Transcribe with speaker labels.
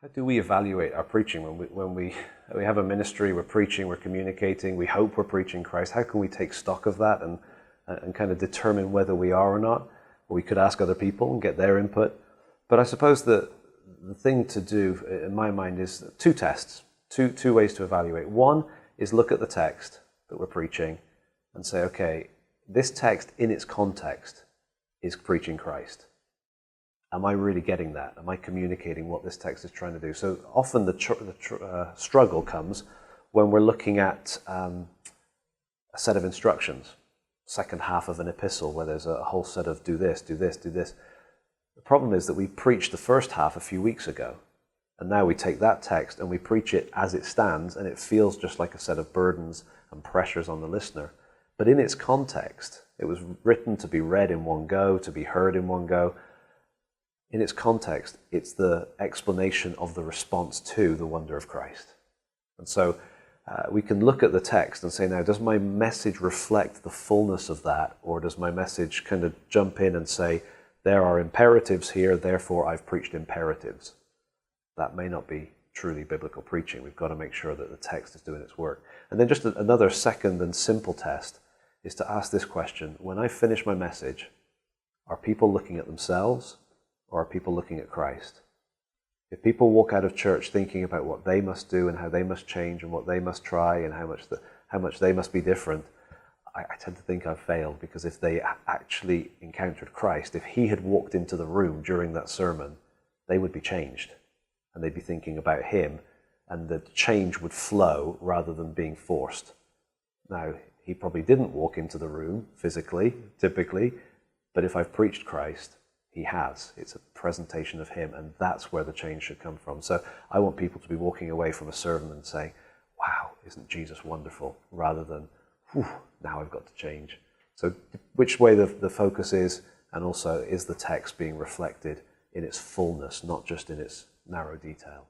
Speaker 1: How do we evaluate our preaching when we have a ministry, we're preaching, we're communicating, we hope we're preaching Christ? How can we take stock of that and kind of determine whether we are or not? Or we could ask other people and get their input. But I suppose that the thing to do, in my mind, is two tests, two ways to evaluate. One is look at the text that we're preaching and say, okay, this text in its context is preaching Christ. Am I really getting that? Am I communicating what this text is trying to do? So often the struggle comes when we're looking at a set of instructions, second half of an epistle, where there's a whole set of do this, do this, do this. The problem is that we preached the first half a few weeks ago, and now we take that text and we preach it as it stands, and it feels just like a set of burdens and pressures on the listener. But in its context, it was written to be read in one go, to be heard in one go. In its context, it's the explanation of the response to the wonder of Christ. And so we can look at the text and say, now, does my message reflect the fullness of that? Or does my message kind of jump in and say, there are imperatives here, therefore I've preached imperatives? That may not be truly biblical preaching. We've got to make sure that the text is doing its work. And then just another second and simple test is to ask this question: when I finish my message, are people looking at themselves? Or are people looking at Christ? If people walk out of church thinking about what they must do and how they must change and what they must try and how much they must be different, I tend to think I've failed, because if they actually encountered Christ, if he had walked into the room during that sermon, they would be changed and they'd be thinking about him, and the change would flow rather than being forced. Now, he probably didn't walk into the room physically, typically, but if I've preached Christ, he has. It's a presentation of him, and that's where the change should come from. So I want people to be walking away from a sermon and saying, wow, isn't Jesus wonderful? Rather than, whew, now I've got to change. So which way the focus is, and also is the text being reflected in its fullness, not just in its narrow detail.